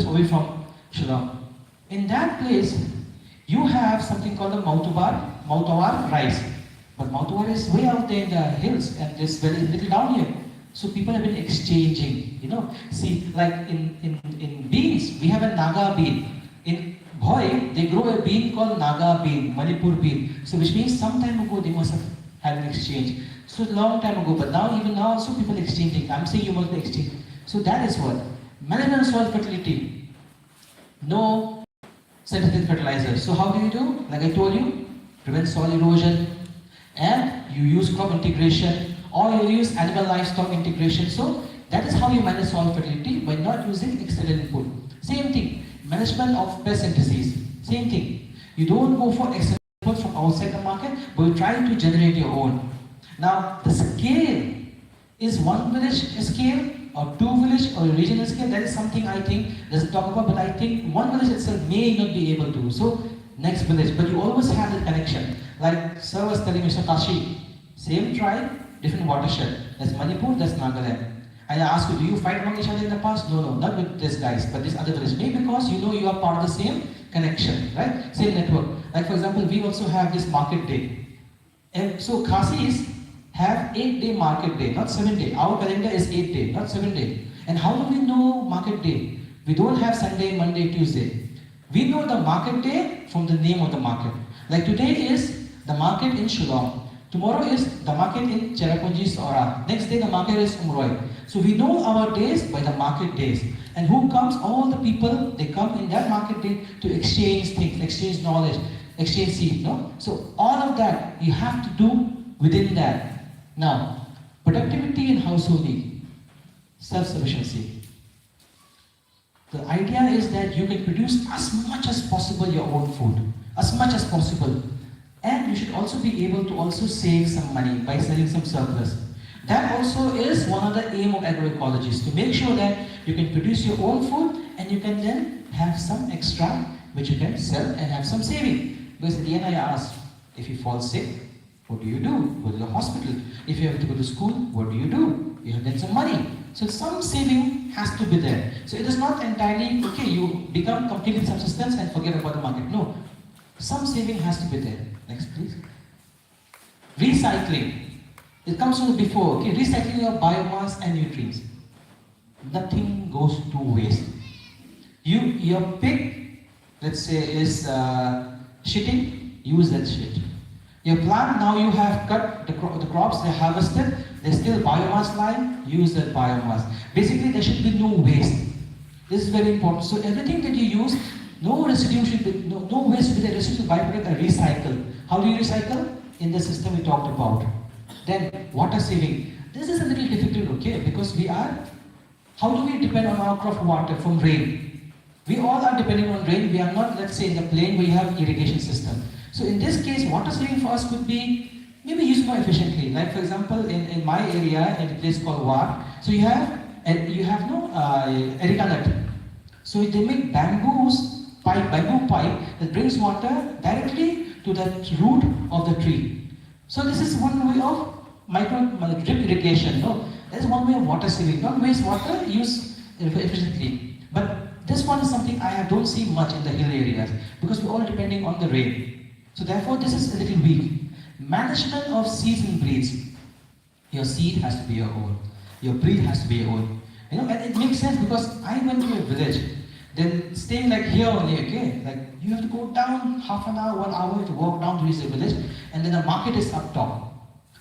away from Shillong. In that place, you have something called the Mautawar rice. But Mautawar is way out there in the hills and there's very little down here. So people have been exchanging, See, like in beans, we have a Naga bean. In Bhoi, they grow a bean called Naga bean, Manipur bean. So which means some time ago they must have had an exchange. So long time ago, but now even now also people exchanging. I'm saying you must be exchanging. So that is what. Management of soil fertility. No synthetic fertilizers. So how do you do? Like I told you, prevent soil erosion, and you use crop integration, or you use animal livestock integration. So that is how you manage soil fertility, by not using external input. Same thing, management of pest and disease. Same thing. You don't go for external input from outside the market, but you try to generate your own. Now the scale is one village scale, or two village, or a regional scale. That is something I think doesn't talk about, but I think one village itself may not be able to. So next village, but you always have the connection. Like Sir was telling Mr. Kashi, same tribe, different watershed. That's Manipur, that's Nagaland. And I ask you, do you fight among each other in the past? No, not with these guys, but this other village. Maybe because you are part of the same connection, right? Same network. Like for example, we also have this market day. And so Khasis have 8-day market day, not 7-day. Our calendar is 8-day, not 7-day. And how do we know market day? We don't have Sunday, Monday, Tuesday. We know the market day from the name of the market. Like today is the market in Shillong. Tomorrow is the market in Cherrapunji, Sora. Next day the market is Umroi. So we know our days by the market days. And who comes? All the people, they come in that market day to exchange things, exchange knowledge, exchange seed. No? So all of that you have to do within that. Now, productivity in householding, self-sufficiency. The idea is that you can produce as much as possible your own food, as much as possible. And you should also be able to also save some money by selling some surplus. That also is one of the aim of agroecology, is to make sure that you can produce your own food and you can then have some extra which you can sell and have some saving. Because at the end I ask, if you fall sick, what do you do? Go to the hospital. If you have to go to school, what do? You have to get some money. So some saving has to be there. So it is not entirely, okay, you become completely subsistence and forget about the market. No. Some saving has to be there. Next, please. Recycling. It comes from before, okay? Recycling of biomass and nutrients. Nothing goes to waste. Your pig, let's say, is shitting, use that shit. Your plant, now you have cut the crops, they're harvested, there's still biomass lying, use that biomass. Basically, there should be no waste. This is very important. So everything that you use, no residue should be, no waste should be the residual byproduct are recycled. How do you recycle? In the system we talked about. Then, water saving. This is a little difficult, okay, because how do we depend on our crop water from rain? We all are depending on rain. We are not, let's say, in the plain where you have irrigation system. So in this case, water saving for us could be maybe used more efficiently. Like for example, in my area, in a place called War, so you have no erica nut. So they make bamboo pipe that brings water directly to the root of the tree. So this is one way of drip irrigation. No, that is one way of water saving. Don't waste water, use efficiently. But this one is something I don't see much in the hill areas because we're all depending on the rain. So therefore, this is a little weak. Management of seeds and breeds. Your seed has to be your own. Your breed has to be your own. And it makes sense because I went to a village. Then staying like here only, okay? Like you have to go down half an hour, 1 hour to walk down to reach the village, and then the market is up top.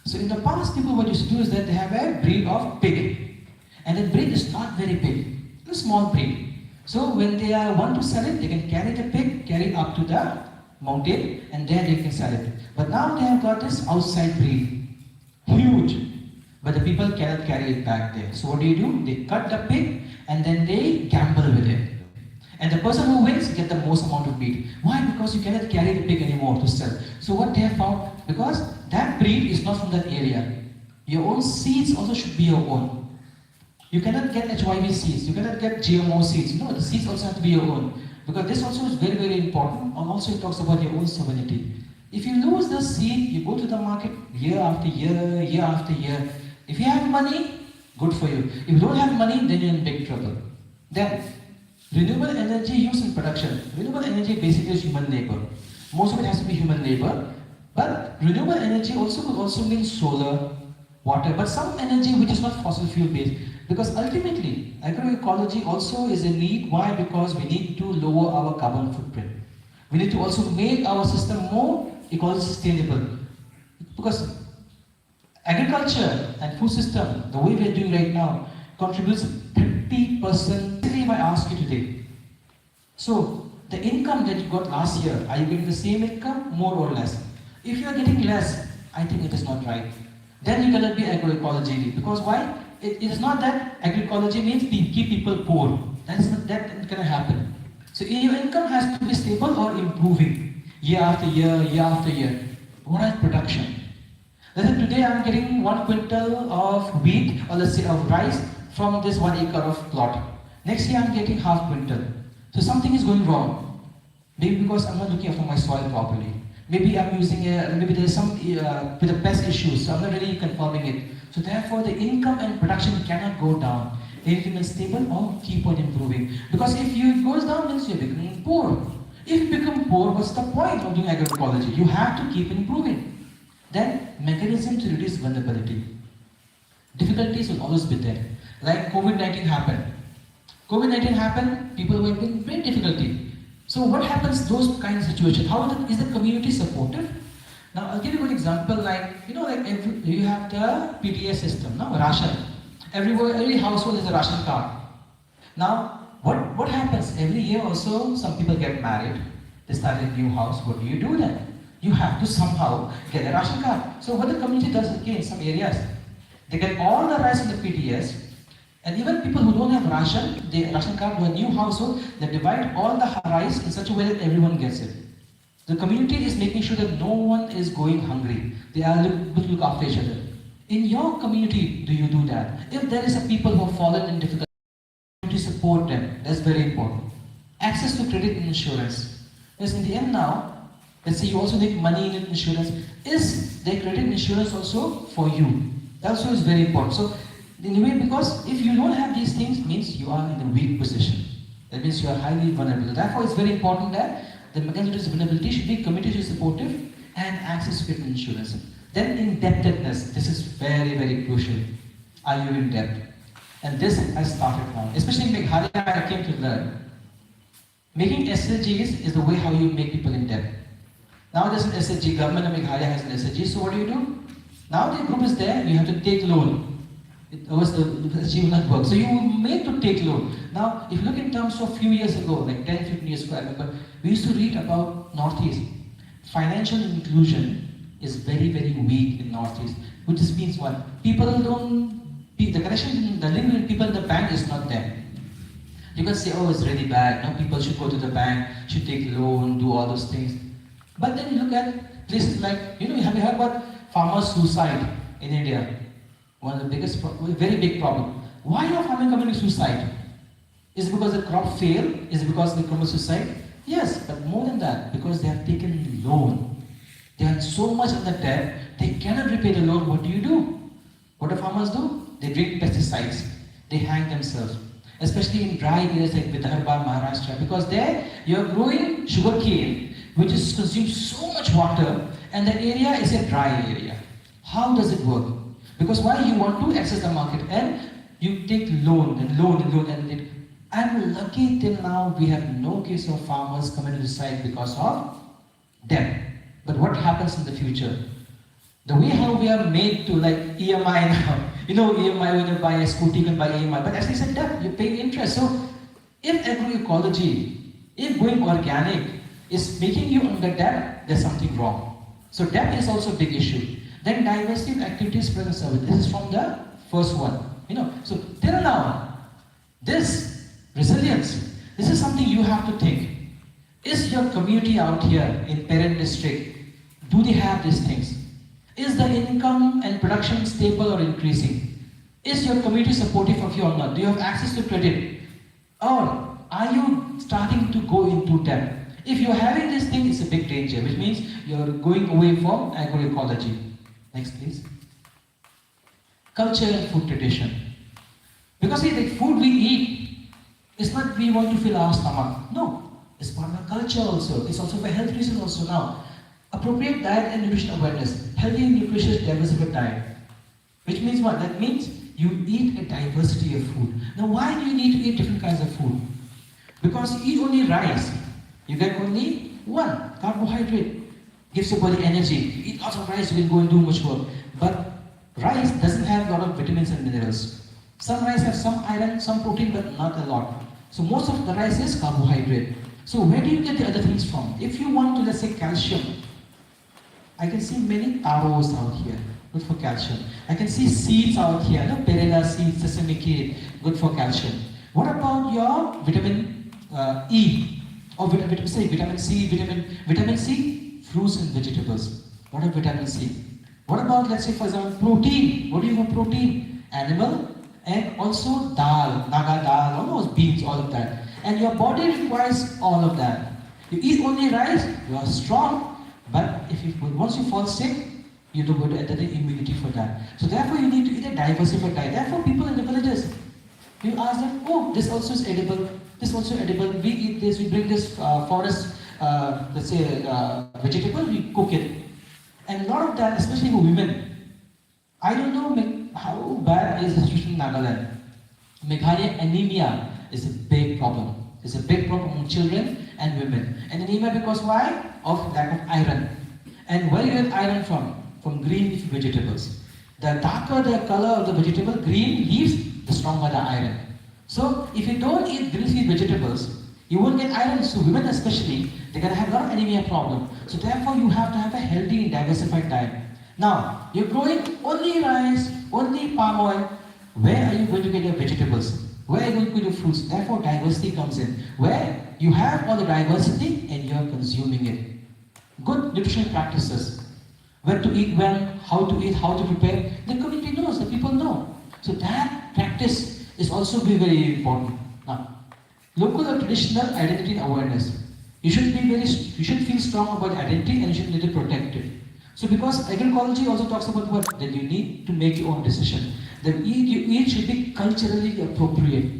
So in the past, people what used to do is that they have a breed of pig, and the breed is not very big, a small breed. So when they want to sell it, they can carry the pig, carry up to the mountain, and there they can sell it. But now they have got this outside breed, huge, but the people cannot carry it back there. So what do? They cut the pig and then they gamble with it. And the person who wins gets the most amount of meat. Why? Because you cannot carry the pig anymore to sell. So what they have found, because that breed is not from that area. Your own seeds also should be your own. You cannot get HYV seeds, you cannot get GMO seeds. No, the seeds also have to be your own. Because this also is very, very important, and also it talks about your own sovereignty. If you lose the seed, you go to the market year after year, year after year. If you have money, good for you. If you don't have money, then you're in big trouble. Then, Renewable energy use in production. Renewable energy basically is human labor. Most of it has to be human labor. But renewable energy also could also mean solar, water, but some energy which is not fossil fuel based. Because ultimately, agroecology also is a need. Why? Because we need to lower our carbon footprint. We need to also make our system more ecologically sustainable. Because agriculture and food system, the way we are doing right now, contributes 30%. If I ask you today, so the income that you got last year, are you getting the same income, more or less? If you are getting less, I think it is not right. Then you cannot be agroecology. Because why? It is not that agroecology means keep people poor. That cannot happen. So your income has to be stable or improving year after year, year after year. What is production? Let's say today I'm getting 1 quintal of wheat, or let's say of rice, from this 1 acre of plot. Next year I'm getting half quintal. So something is going wrong. Maybe because I'm not looking after my soil properly. Maybe I'm using maybe there's some with the pest issues, so I'm not really confirming it. So therefore the income and production cannot go down. They need to be stable or keep on improving. Because if it goes down, means you're becoming poor. If you become poor, what's the point of doing agroecology? You have to keep improving. Then mechanism to reduce vulnerability. Difficulties will always be there. Like COVID-19 happened. COVID-19 happened, people were in great difficulty. So what happens those kind of situations? How is the community supportive? Now I'll give you a good example. Like you have the PTA system, no ration. Every household has a ration card. Now what happens every year? Also, some people get married. They start a new house. What do you do then? You have to somehow get a ration card. So what the community does again in some areas, they get all the rice in the PTS. And even people who don't have ration, the ration card to a new household, they divide all the rice in such a way that everyone gets it. The community is making sure that no one is going hungry. They are look after each other. In your community, do you do that? If there is a people who have fallen in difficulty, to support them, that's very important. Access to credit and insurance. Because in the end now, let's say you also need money in insurance. Is the credit and insurance also for you? That also is very important. So in a way, because if you don't have these things, means you are in a weak position. That means you are highly vulnerable. Therefore, it's very important that the mechanism of vulnerability should be community supportive and access to credit insurance. Then indebtedness. This is very, very crucial. Are you in debt? And this has started now. Especially in Meghalaya, I came to learn. Making SLGs is the way how you make people in debt. Now there's an SLG, government of Meghalaya has an SLG, so what do? Now the group is there, you have to take loan. Otherwise the SLG will not work. So you make to take loan. Now, if you look in terms of few years ago, like 10, 15 years ago, I remember, we used to read about Northeast. Financial inclusion is very, very weak in Northeast. Which just means what? People don't, the connection, the link with people in the bank is not there. You can say, oh, it's really bad. No, people should go to the bank, should take loan, do all those things. But then you look at places like, have you heard about farmers' suicide in India? One of the biggest, very big problem. Why are farming committing suicide? Is it because the crop failed? Is it because they commit suicide? Yes, but more than that, because they have taken loan. They are so much in the debt, they cannot repay the loan. What do? What do farmers do? They drink pesticides. They hang themselves. Especially in dry areas like Vidarbha, Maharashtra, because there you are growing sugarcane, which is consumes so much water, and the area is a dry area. How does it work? Because why you want to access the market and you take loan and loan and loan and I'm lucky till now we have no case of farmers committing suicide because of debt. But what happens in the future? The way how we are made to like EMI now. EMI when you buy a scooter you can buy EMI, but as I said debt, you pay interest. So if agroecology, if going organic is making you under debt, there's something wrong. So debt is also a big issue. Then diversity of activities, present service. This is from the first one. So till now, this resilience, this is something you have to think. Is your community out here in parent district, do they have these things? Is the income and production stable or increasing? Is your community supportive of you or not? Do you have access to credit? Or are you starting to go into debt? If you're having this thing, it's a big danger, which means you're going away from agroecology. Next, please. Culture and food tradition. Because see, the food we eat It's not we want to fill our stomach. No. It's part of our culture also. It's also for health reasons also now. Appropriate diet and nutrition awareness. Healthy and nutritious diversified diet. Which means what? That means you eat a diversity of food. Now why do you need to eat different kinds of food? Because you eat only rice. You get only one carbohydrate. Gives your body energy. You eat lots of rice, you will go and do much work. But rice doesn't have a lot of vitamins and minerals. Some rice have some iron, some protein, but not a lot. So most of the rice is carbohydrate. So where do you get the other things from? If you want to, let's say, calcium, I can see many taros out here, good for calcium. I can see seeds out here, no? Perilla seeds, sesame seed, good for calcium. What about your vitamin E? Or vitamin C, vitamin C, fruits and vegetables. What about vitamin C? What about, let's say, for example, protein? What do you have protein? Animal and also dal, naga dal, all those beans, all of that. And your body requires all of that. You eat only rice, you are strong, but once you fall sick, you don't go to enter the immunity for that. So therefore you need to eat a diversified diet. Therefore people in the villages, you ask them, oh, this also is edible, this also edible, we eat this, we bring this forest, let's say, vegetable, we cook it. And a lot of that, especially for women, I don't know how bad is the situation in Nagaland. Meghalaya anemia is a big problem. It's a big problem among children and women. And anemia because why? Of lack of iron. And where you get iron from? From green leafy vegetables. The darker the color of the vegetable, green leaves, the stronger the iron. So if you don't eat green leafy vegetables, you won't get iron. So women especially, they're going to have a lot of anemia problem. So therefore you have to have a healthy and diversified diet. Now, you're growing only rice, only palm oil. Where are you going to get your vegetables? Where are you going to get your fruits? Therefore diversity comes in. Where you have all the diversity and you're consuming it. Good nutrition practices. When to eat well, how to eat, how to prepare. The community knows, the people know. So that practice is also very important. Now, local or traditional identity and awareness. You should feel strong about identity and you should need to protect it. So because agroecology also talks about what? That you need to make your own decision. That you eat should be culturally appropriate.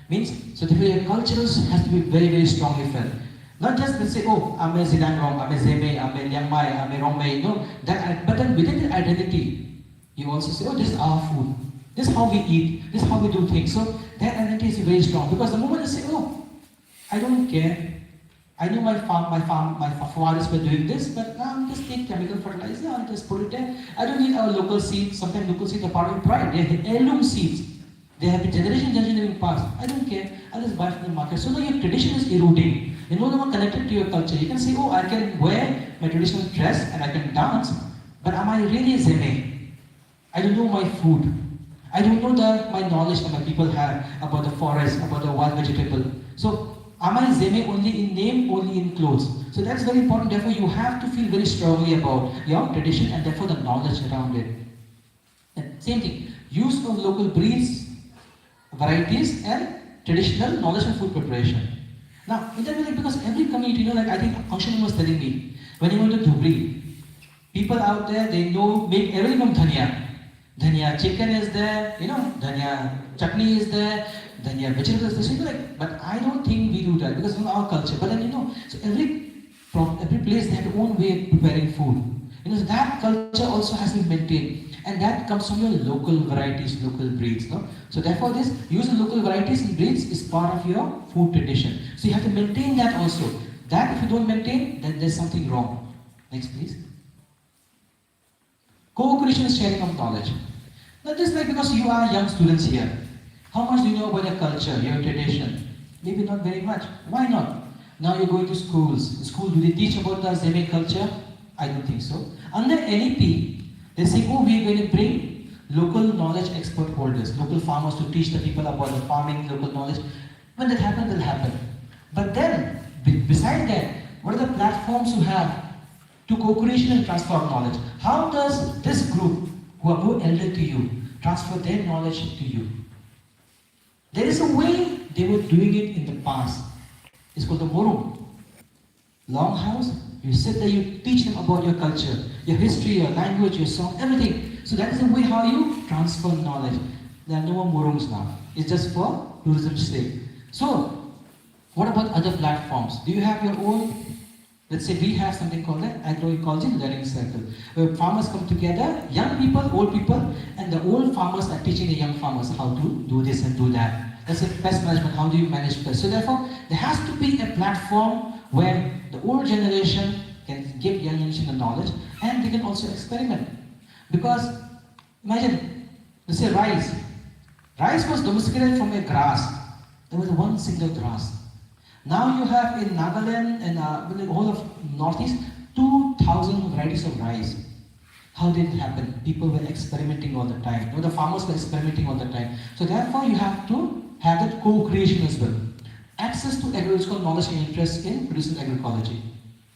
Means, so therefore your cultures has to be very, very strongly felt. Not just let's say, oh, I'm a Zilangong, I'm a Zeme, I'm a Liangmai, I'm a Rongmei. No, but then within the identity, you also say, oh, this is our food. This is how we eat. This is how we do things. So that identity is very strong. Because the moment you say, oh, I don't care. I know my fathers were doing this, but now I'm just take chemical fertilizer, I'll just put it there. I don't need our local seeds. Sometimes local seeds are part of pride. They're heirloom seeds. They have been generation passed. I don't care. I'll just buy from the market. So now your tradition is eroding. You're no longer connected to your culture. You can say, oh, I can wear my traditional dress and I can dance, but am I really a Zeme? I don't know my food. I don't know my knowledge that my people have about the forest, about the wild vegetable. So am I Zeme only in name, only in clothes? So that's very important. Therefore, you have to feel very strongly about your tradition and therefore the knowledge around it. And same thing, use of local breeds, varieties, and traditional knowledge of food preparation. Now, in that way, because every community, like I think Angshan was telling me, when you go to Dhubri, people out there, they know, make everything from dhania. Dhania chicken is there, dhania chutney is there, dhania vegetables is there, but I don't think we do that because of our culture. But then, so every place they have their own way of preparing food. So that culture also has to be maintained. And that comes from your local varieties, local breeds. No? So therefore this use of local varieties and breeds is part of your food tradition. So you have to maintain that also. That if you don't maintain, then there's something wrong. Next please. Co-creation is sharing of knowledge. Now this is because you are young students here. How much do you know about your culture, your tradition? Maybe not very much. Why not? Now you're going to schools. In school, do they teach about the Zeme culture? I don't think so. Under NEP, they say, oh, we're going to bring local knowledge expert holders, local farmers to teach the people about the farming, local knowledge. When that happens, it'll happen. But then, beside that, what are the platforms you have to co-creation and transfer of knowledge? How does this group, who are more elder to you, transfer their knowledge to you? There is a way they were doing it in the past. It's called the Morum. Longhouse, you sit there, you teach them about your culture, your history, your language, your song, everything. So that is the way how you transfer knowledge. There are no more Morums now. It's just for tourism's sake. So, what about other platforms? Do you have your own? Let's say we have something called the Agroecology Learning Circle, where farmers come together, young people, old people, and the old farmers are teaching the young farmers how to do this and do that. Let's say pest management, how do you manage pests? So therefore, there has to be a platform where the old generation can give young generation the knowledge, and they can also experiment. Because imagine, let's say rice. Rice was domesticated from a grass. There was one single grass. Now you have in Nagaland and the whole of Northeast 2,000 varieties of rice. How did it happen? People were experimenting all the time. You know, the farmers were experimenting all the time. So therefore you have to have that co-creation as well. Access to agricultural knowledge and interest in producing agroecology.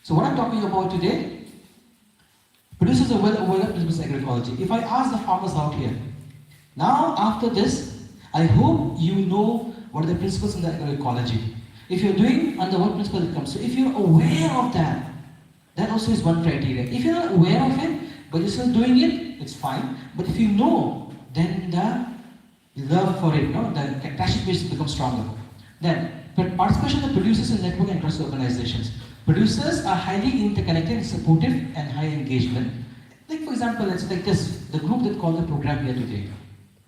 So what I'm talking about today, producers are well aware of business agroecology. If I ask the farmers out here, now after this, I hope you know what are the principles in the agroecology. If you're doing under what principle it comes. So if you're aware of that, that also is one criteria. If you're not aware of it, but you're still doing it, it's fine. But if you know, then the love for it, no, the passion becomes stronger. Then, participation of the producers in network and trust organizations. Producers are highly interconnected, supportive, and high engagement. Like for example, let's take this, the group that called the program here today.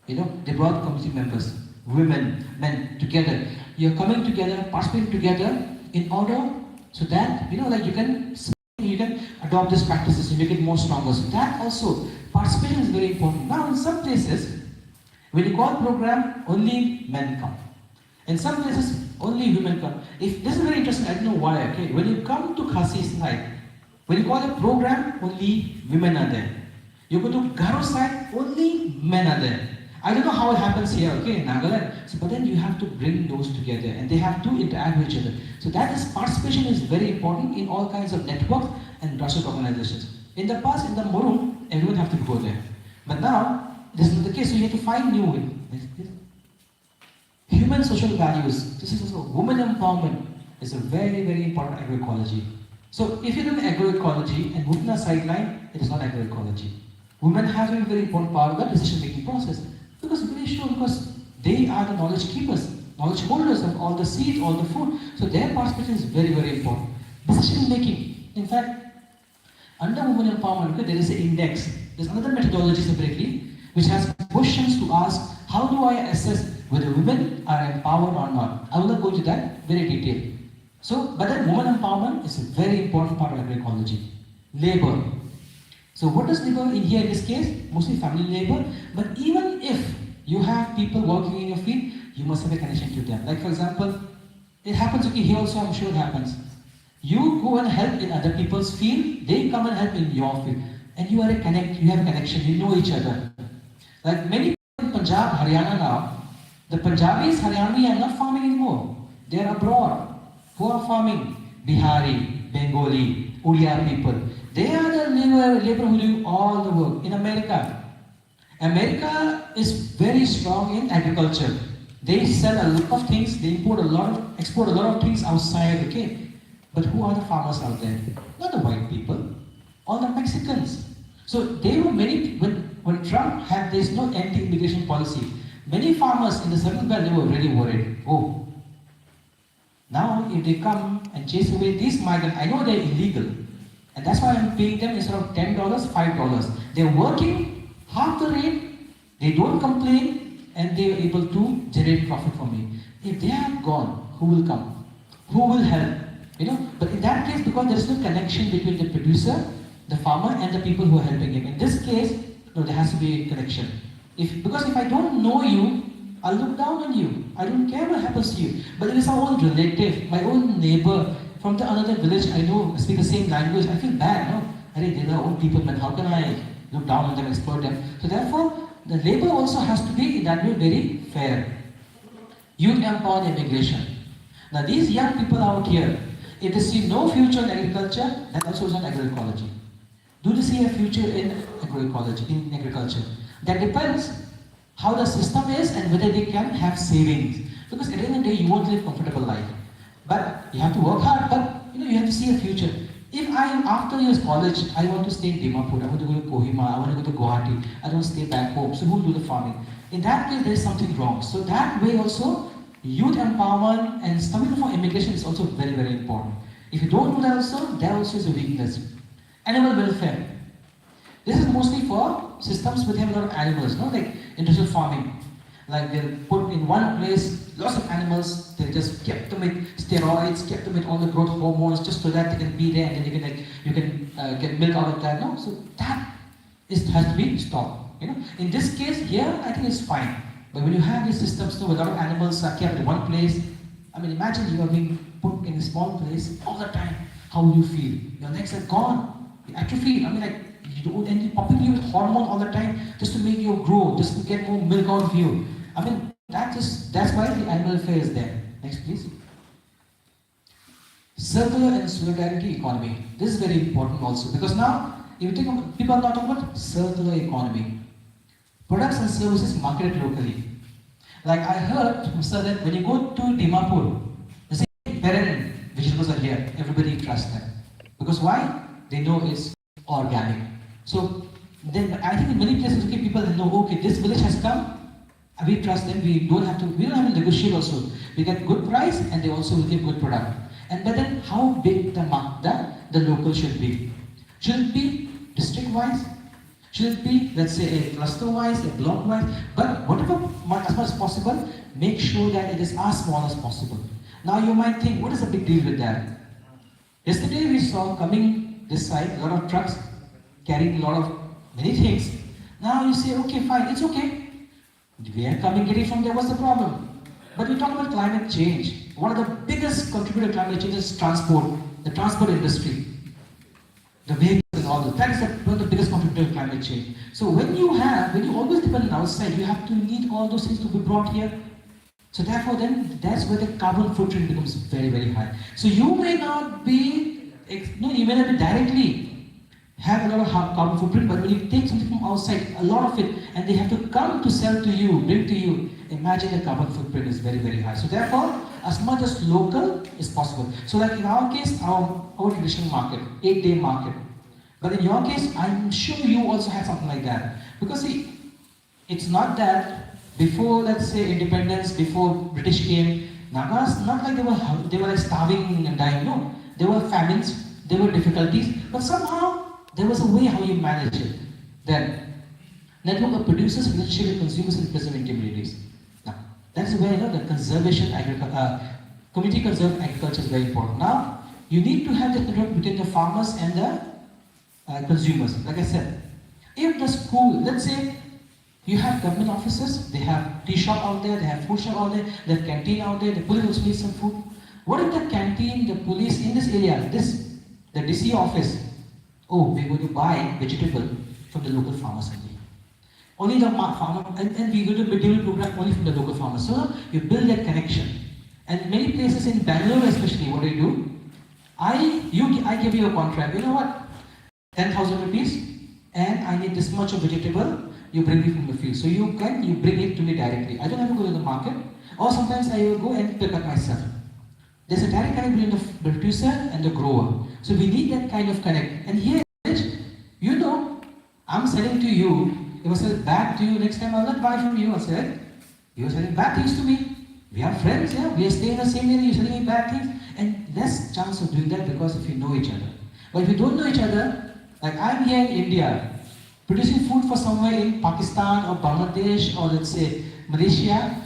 You know, they brought community members, women, men together. You're coming together, participating together in order so that, you know, like you can adopt these practices to make it more stronger. So that also, participation is very important. Now in some places, when you call program, only men come. In some places, only women come. If this is very interesting, I don't know why, okay? When you come to Khasi side, when you call a program, only women are there. You go to Garo side, only men are there. I don't know how it happens here, okay, in Nagaland. So, but then you have to bring those together and they have to interact with each other. So that is, participation is very important in all kinds of networks and grassroots organizations. In the past, in the Morum, everyone have to go there. But now, this is not the case, so you have to find new ways. Human social values. This is also women empowerment is a very, very important agroecology. So if you're doing agroecology and women are sidelined, it is not agroecology. Women have a very important part of the decision-making process. Because very sure, because they are the knowledge keepers, knowledge holders of all the seeds, all the food. So their participation is very, very important. Decision making. In fact, under women empowerment, okay, there is an index. There's another methodology separately, which has questions to ask, how do I assess whether women are empowered or not? I will not go into that very detailed. So, but then women empowerment is a very important part of agroecology. Labor. So what does labor in here in this case? Mostly family labor. But even if you have people working in your field, you must have a connection to them. Like for example, it happens, okay, here also I'm sure it happens. You go and help in other people's field, they come and help in your field. And you are you have a connection, you know each other. Like many people in Punjab, Haryana now, the Punjabis, Haryanvi are not farming anymore. They are abroad. Who are farming? Bihari, Bengali, Odia people. They are the labor who do all the work. In America, America is very strong in agriculture. They sell a lot of things, they export a lot of things outside, okay? But who are the farmers out there? Not the white people, all the Mexicans. So they were when Trump had this no anti-immigration policy, many farmers in the Southern Belt, they were really worried. Oh, now if they come and chase away these migrants, I know they're illegal. And that's why I'm paying them instead of $10, $5. They're working half the rate, they don't complain, and they're able to generate profit for me. If they are gone, who will come? Who will help? You know, but in that case, because there is no connection between the producer, the farmer, and the people who are helping him. In this case, no, there has to be a connection. Because if I don't know you, I'll look down on you. I don't care what happens to you. But it is our own relative, my own neighbor, from the another village, I know, speak the same language, I feel bad, no? They're our own people, man, how can I look down on them, exploit them? So therefore, the labor also has to be in that way very fair. Youth empowered immigration. Now these young people out here, if they see no future in agriculture, that also is not agroecology. Do they see a future in agriculture? That depends how the system is and whether they can have savings. Because at the end of the day, you won't live a comfortable life. But you have to work hard, but you have to see a future. If after your college, I want to stay in Dimapur, I want to go to Kohima, I want to go to Guwahati, I don't stay back home, so who will do the farming? In that case, there is something wrong. So that way also, youth empowerment and studying for immigration is also very, very important. If you don't do that also, there also is a weakness. Animal welfare. This is mostly for systems which have a lot of animals, no? Like industrial farming. Like they put in one place lots of animals, they just kept them with steroids, kept them with all the growth hormones just so that they can be there and then you can get milk out of that. No? So that has to be stopped. In this case here, I think it's fine. But when you have these systems, where a lot of animals are kept in one place, I mean, imagine you are being put in a small place all the time. How will you feel? Your legs are gone. You atrophy. I mean, like you don't end up pumping you with hormone all the time just to make you grow, just to get more milk out of you. I mean, that's why the animal welfare is there. Next, please. Circular and solidarity economy. This is very important also because now, if you think of, people are not talking about circular economy. Products and services marketed locally. Like I heard from Sir that when you go to Dimapur, they say parent vegetables are here. Everybody trusts them. Because why? They know it's organic. So then I think in many places, okay, people know, okay, this village has come. We trust them. We don't have to negotiate also. We get good price and they also will give good product. But then how big the local should be? Should it be district wise? Should it be, let's say, a cluster wise, a block wise? But whatever, as much as possible, make sure that it is as small as possible. Now you might think, what is the big deal with that? Yesterday we saw coming this side, a lot of trucks carrying many things. Now you say, okay, fine, it's okay. We are coming getting from there, what's the problem? But we talk about climate change. One of the biggest contributors to climate change is transport, the transport industry. The vehicles and all that. That is one of the biggest contributors to climate change. So when you always depend on outside, you have to need all those things to be brought here. So therefore then, that's where the carbon footprint becomes very, very high. So you may not be directly have a lot of carbon footprint, but when you take something from outside, a lot of it, and they have to come to sell to you, bring to you, imagine the carbon footprint is very, very high. So therefore, as much as local is possible. So like in our case, our traditional market, 8-day market. But in your case, I'm sure you also have something like that. Because see, it's not that before, let's say, independence, before British came, Nagas, not like they were like starving and dying, no. There were famines, there were difficulties, but somehow there was a way how you manage it. Then, network of producers, relationship with consumers and present intermediaries. Now, that's where the conservation community conserved agriculture is very important. Now, you need to have the network between the farmers and the consumers. Like I said, if the school, let's say, you have government offices, they have tea shop out there, they have food shop out there, they have canteen out there, the police also needs some food. What if the canteen, the police in this area, the DC office, oh, we're going to buy vegetable from the local farmers only the farmer, and we're going to build a program only from the local farmers. So you build that connection. And many places in Bangalore especially, what do? I give you a contract, you know what, 10,000 rupees, and I need this much of vegetable, you bring it from the field. So you bring it to me directly. I don't have to go to the market, or sometimes I will go and pick up myself. There's a direct connect between the producer and the grower. So we need that kind of connect. And here, I'm selling to you. If I sell bad to you next time, I'll not buy from you. I said, you're selling bad things to me. We are friends, yeah. We are staying in the same area, you're selling me bad things. And less chance of doing that because if you know each other. But if you don't know each other, like I'm here in India, producing food for somewhere in Pakistan or Bangladesh or let's say Malaysia,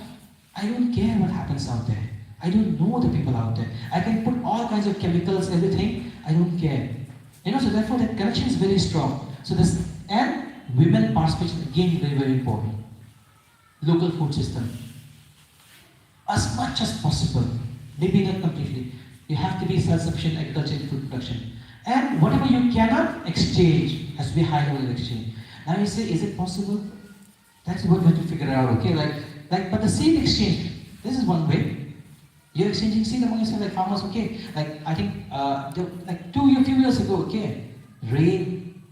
I don't care what happens out there. I don't know the people out there. I can put all kinds of chemicals, everything, I don't care. So therefore that connection is very strong. So and women participation again very, very important. Local food system. As much as possible, maybe not completely. You have to be self-sufficient agriculture and food production. And whatever you cannot exchange has to be high level exchange. Now you say, is it possible? That's what we have to figure out, okay? But the seed exchange, this is one way. You're exchanging seed among yourself like farmers, okay? Like I think a few years ago, okay, rain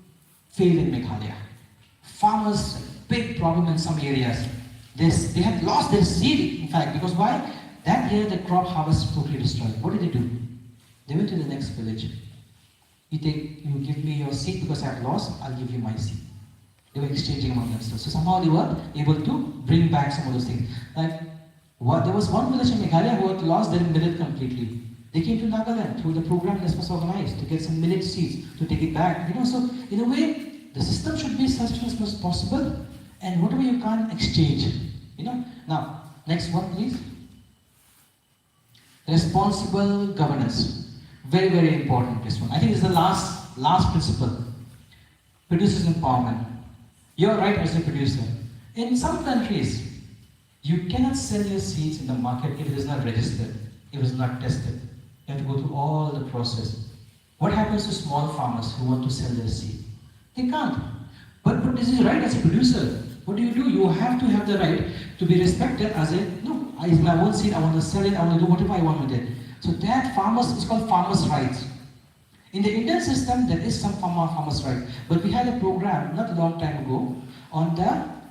failed in Meghalaya. Farmers, big problem in some areas. They had lost their seed, in fact, because why? That year the crop harvest totally destroyed. What did they do? They went to the next village. You give me your seed because I have lost, I'll give you my seed. They were exchanging among themselves. So somehow they were able to bring back some of those things. Like There was one village in Meghalaya who had lost their millet completely. They came to Nagaland through the program that was organized to get some millet seeds to take it back. So in a way, the system should be such as possible, and whatever you can't exchange. Now, next one, please. Responsible governance. Very, very important, this one. I think this is the last principle. Producers empowerment. You're right as a producer. In some countries, you cannot sell your seeds in the market if it is not registered, if it is not tested. You have to go through all the process. What happens to small farmers who want to sell their seed? They can't. But this is right as a producer. What do? You have to have the right to be respected as a, no, it's my own seed, I want to sell it, I want to do whatever I want with it. So that farmers, is called farmers' rights. In the Indian system, there is some farmers' right. But we had a program not a long time ago on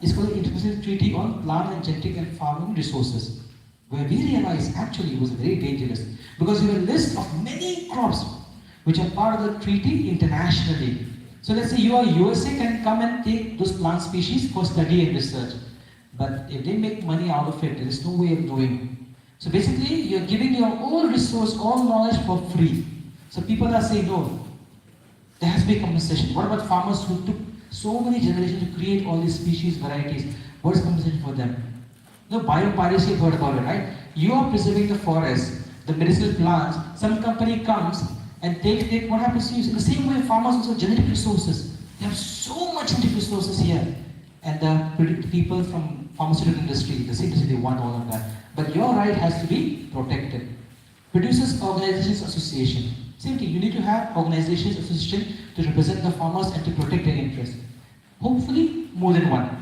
it's called the International Treaty on Plant and Genetic and Farming Resources, where we realized actually it was very dangerous because we have a list of many crops which are part of the treaty internationally. So let's say USA can come and take those plant species for study and research. But if they make money out of it, there is no way of knowing. So basically, you're giving your own resource, all knowledge for free. So people are saying, no, there has to be compensation. What about farmers who took so many generations to create all these species, varieties? What is compensation for them? No, biopiracy, you've heard about it, right? You are preserving the forest, the medicinal plants. Some company comes and take what happens to you. In the same way, farmers also have genetic resources. They have so much genetic resources here. And the people from pharmaceutical industry, the same they want all of that. But your right has to be protected. Producers Organizations Association. Same thing, you need to have organizations, association to represent the farmers and to protect their interests. Hopefully, more than one.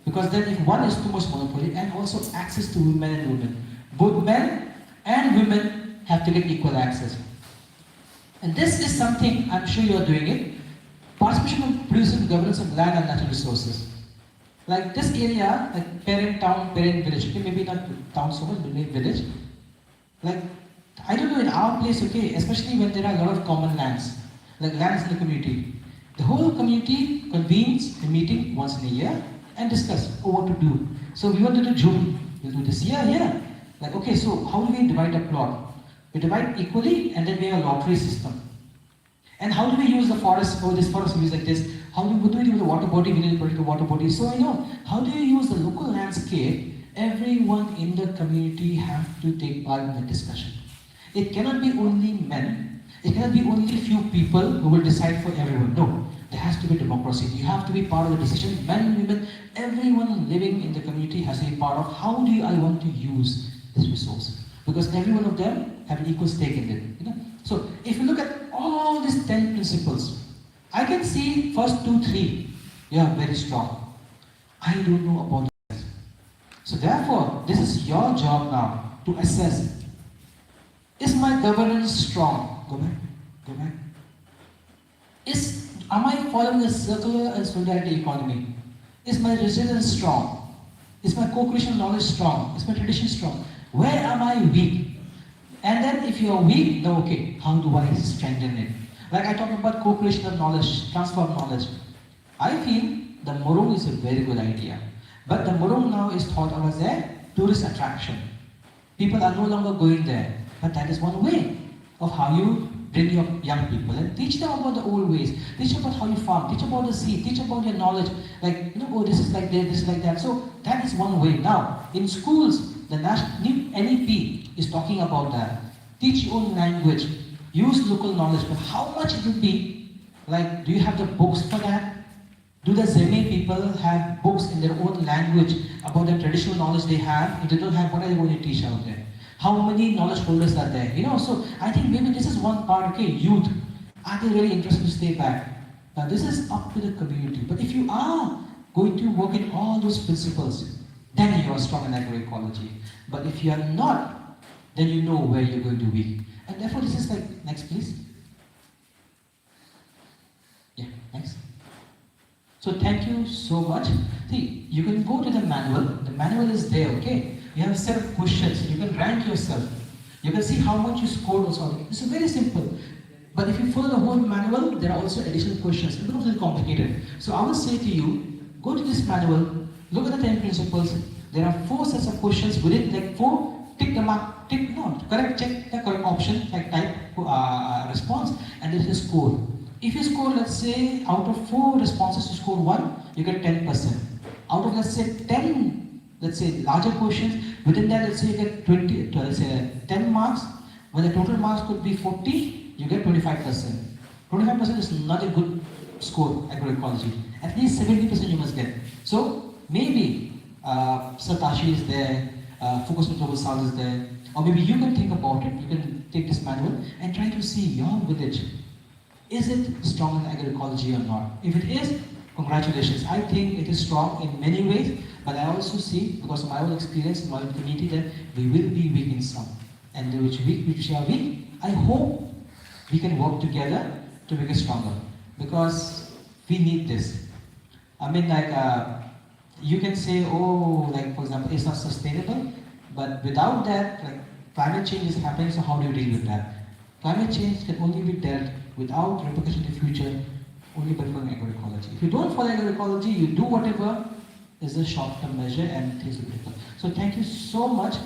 Because then if one is too much monopoly, and also access to men and women. Both men and women have to get equal access. And this is something, I'm sure you are doing it. Participation of producers in governance of land and natural resources. Like this area, like parent town, parent village, okay, maybe not town so much, but maybe village. Like, I don't know, in our place, okay, especially when there are a lot of common lands, like lands in the community. The whole community convenes a meeting once in a year and discuss what to do. So we want to do June, we'll do this year, yeah. Like, okay, so how do we divide a plot? We divide equally and then we have a lottery system. And how do we use the forest? Oh, this forest we use like this. What do we do with the water body? We need to protect the water body. So I know, how do you use the local landscape? Everyone in the community have to take part in the discussion. It cannot be only men. It cannot be only few people who will decide for everyone. No, there has to be democracy. You have to be part of the decision. Men, women, everyone living in the community has to be part of how do I want to use this resource? Because every one of them have an equal stake in it. So if you look at all these 10 principles, I can see first 2, 3, you are very strong. I don't know about the rest. So therefore, this is your job now to assess. Is my governance strong? Go back. Am I following a circular and solidarity economy? Is my resilience strong? Is my co-creation knowledge strong? Is my tradition strong? Where am I weak? And then if you are weak, no, okay, how do I strengthen it? Like I talk about co-creation of knowledge, transfer of knowledge. I feel the Murung is a very good idea. But the Murung now is thought of as a tourist attraction. People are no longer going there. But that is one way of how you bring your young people and teach them about the old ways. Teach about how you farm, teach about the seed, teach about your knowledge. Like, oh, this is like that, this is like that. So that is one way. Now, in schools, the new NEP is talking about that. Teach your own language, use local knowledge, but how much it will be? Like, do you have the books for that? Do the Zeme people have books in their own language about the traditional knowledge they have? If they don't have, what are they going to teach out there? How many knowledge holders are there? So I think maybe this is one part, okay, youth. Are they really interested to stay back? Now this is up to the community. But if you are going to work in all those principles, then you are strong in agroecology. But if you are not, then you know where you're going to be. And therefore this is like, next please. Yeah, next. So thank you so much. See, you can go to the manual. The manual is there, okay? You have a set of questions. You can rank yourself. You can see how much you scored also. It's very simple. But if you follow the whole manual, there are also additional questions. It becomes a little complicated. So I will say to you, go to this manual, look at the 10 principles, there are 4 sets of questions within like 4, tick the mark, tick no, correct, check the correct option, like type response, and there is a score. If you score, let's say, out of 4 responses, you score 1, you get 10%. Out of, let's say, 10, let's say, larger questions, within that, let's say, you get 20, let's say, 10 marks, when the total marks could be 40, you get 25%. 25% is not a good score, agroecology. At least 70% you must get. So, maybe Satashi is there, Focus on Global South is there, or maybe you can think about it, you can take this manual and try to see your village. Is it strong in agroecology or not? If it is, congratulations. I think it is strong in many ways, but I also see, because of my own experience in my own community, that we will be weak in some. And which we are weak, I hope we can work together to make it stronger. Because we need this. I mean, like, you can say, oh, like, for example, it's not sustainable, but without that, like, climate change is happening, so how do you deal with that? Climate change can only be dealt without repercussion in the future, only by following agroecology. If you don't follow agroecology, you do whatever is a short-term measure and things will be different. So thank you so much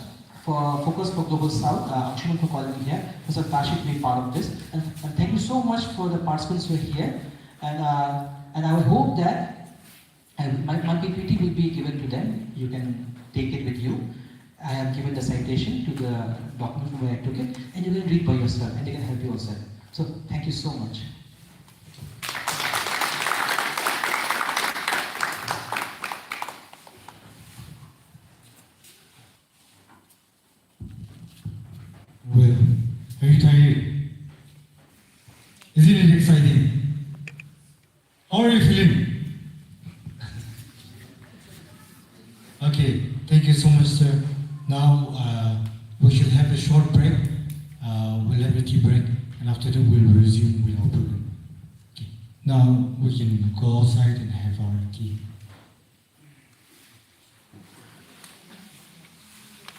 for Focus for Global South, Anshuman for calling me here, Mr. Tashi to be part of this, and thank you so much for the participants who are here, and I would hope that my PPT will be given to them. You can take it with you. I have given the citation to the document from where I took it, and you can read by yourself, and they can help you also. So thank you so much. Well, have you tried it? Isn't it exciting? How are you feeling? Okay, thank you so much, sir. Now we shall have a short break. We'll have a tea break, and after that we'll resume with our program. Okay. Now we can go outside and have our tea.